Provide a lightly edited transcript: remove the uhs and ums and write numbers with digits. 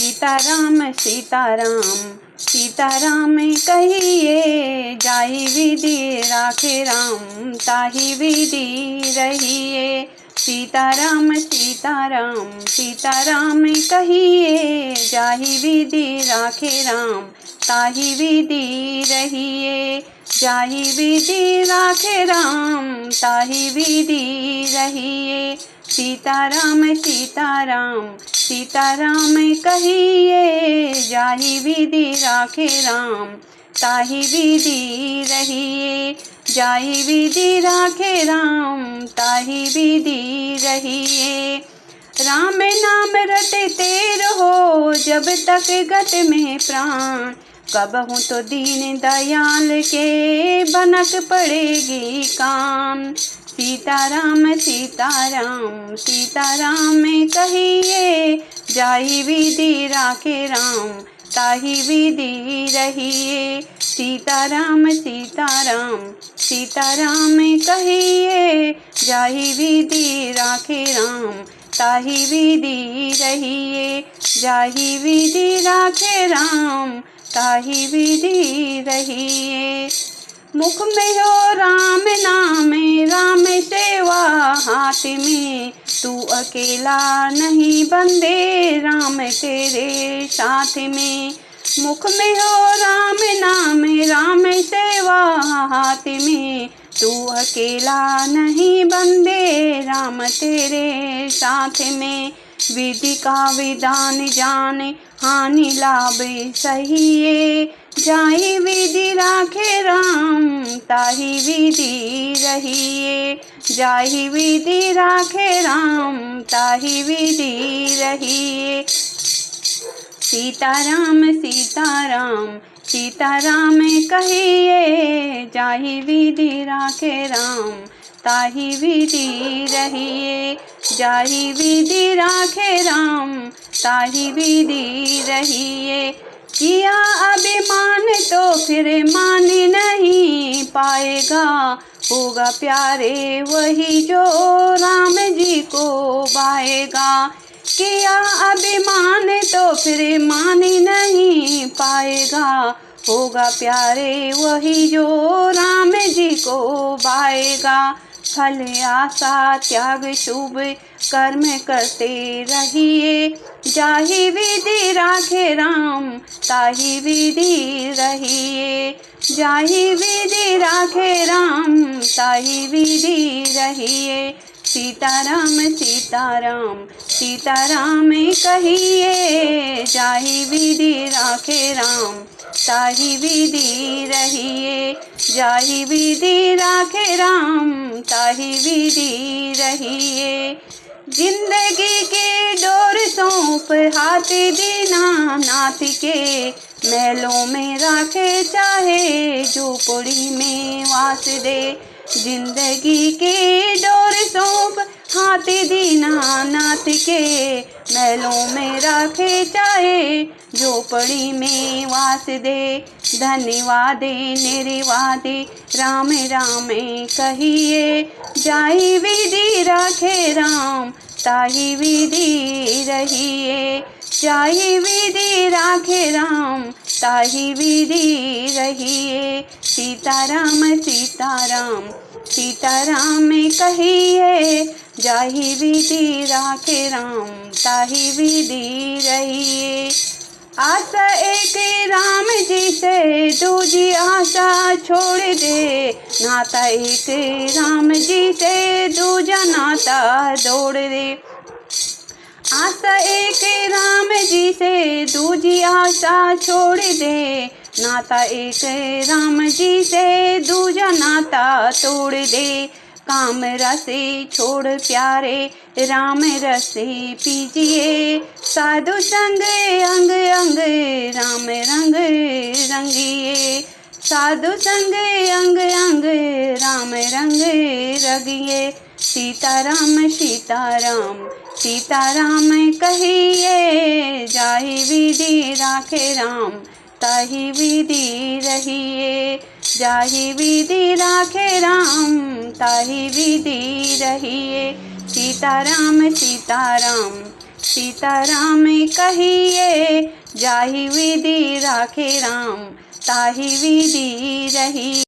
सीताराम सीताराम सीताराम कहिए, जाहि विधि राखे राम ताहि विधि रहिए। सीताराम सीताराम सीताराम कहिए, जाहि विधि राखे राम ताहि विधि रहिए। जाहि विधि राखे राम ताहि विधि रहिए। सीताराम सीताराम सीताराम कहिए, जाहि विधि राखे राम ताहि विधि रहिए। जाहि विधि राखे राम ताहि विधि रहिए। राम नाम रटते रहो जब तक गत में प्राण, कबहु तो दीन दयाल के बनक पड़ेगी कान। सीताराम सीताराम सीताराम कहिए, जाहि विधि राखे राम ताहि विधि रहिए। सीताराम सीताराम सीताराम कहिए, जाहि विधि राखे राम ताहि विधि रहिए। जाहि विधि राखे राम ताहि विधि रहिए। मुख में हो राम नाम राम सेवा हाथ में, तू अकेला नहीं बंदे राम तेरे साथ में। मुख में हो राम नाम राम सेवा हाथ में, तू अकेला नहीं बंदे राम तेरे साथ में। विधि का विधान जाने हानि लाभ सहिए, जाहि विधि राखे राम ताहि विधि रहिए। जाहि विधि राखे राम ताहि विधि रहिए। सीताराम सीताराम सीताराम कहिए, जाहि विधि राखे राम ताहि विधि रहिए। जाहि विधि राखे राम ताहि विधि रहिए। किया अभिमान तो फिर मान नहीं पाएगा, होगा प्यारे वही जो राम जी को पाएगा। किया अभिमान तो फिर मान नहीं पाएगा, होगा प्यारे वही जो राम जी को पाएगा। फल आशा त्याग शुभ कर्म करते रहिए, जाहि विधि राखे राम ताहि विधि रहिए। जाहि विधि राखे राम ताहि विधि रहिए। सीताराम सीताराम सीताराम कहिए, जाहि विधि राखे राम ताहि विधि रहिए। जाहि विधि राखे राम ताहि विधि रहिए। जिंदगी की डोर सौंप हाथ दीना नाथ के, महलों में राखे चाहे झोपड़ी में वास दे। जिंदगी की डोर सौंप हाथ दीना नाथ के, महलों में राखे चाहे झोपड़ी में वास दे। धन्यवाद निर्वाद राम राम कहिए, जाहि विधि राखे राम ताहि विधि रहिए। जाहि विधि राखे राम ताहि विधि रहिए। सीताराम सीताराम सीताराम कहिए, जाहि विधि राखे राम ताहि विधि रहिए। आशा एक राम जी से दूजी आशा छोड़ दे, नाता एक राम जी से दूजा नाता जोड़ दे। आशा एक राम जी से दूजी आशा छोड़ दे, नाता एक राम जी से दूजा नाता तोड़ दे। काम रसे छोड़ प्यारे राम रसे पीजिए, साधु संग अंग अंग राम रंग रंगिए। साधु संग अंग अंग राम रंग रंगिए। सीताराम सीताराम सीताराम कहिए, जाहि विधि राखे राम ताहि विधि रहिए। जाहि विधि राखे राम ताहि विधि रहिए। सीताराम सीताराम सीताराम कहिए जाहि विधि राखे राम ताहि विधि रहिए।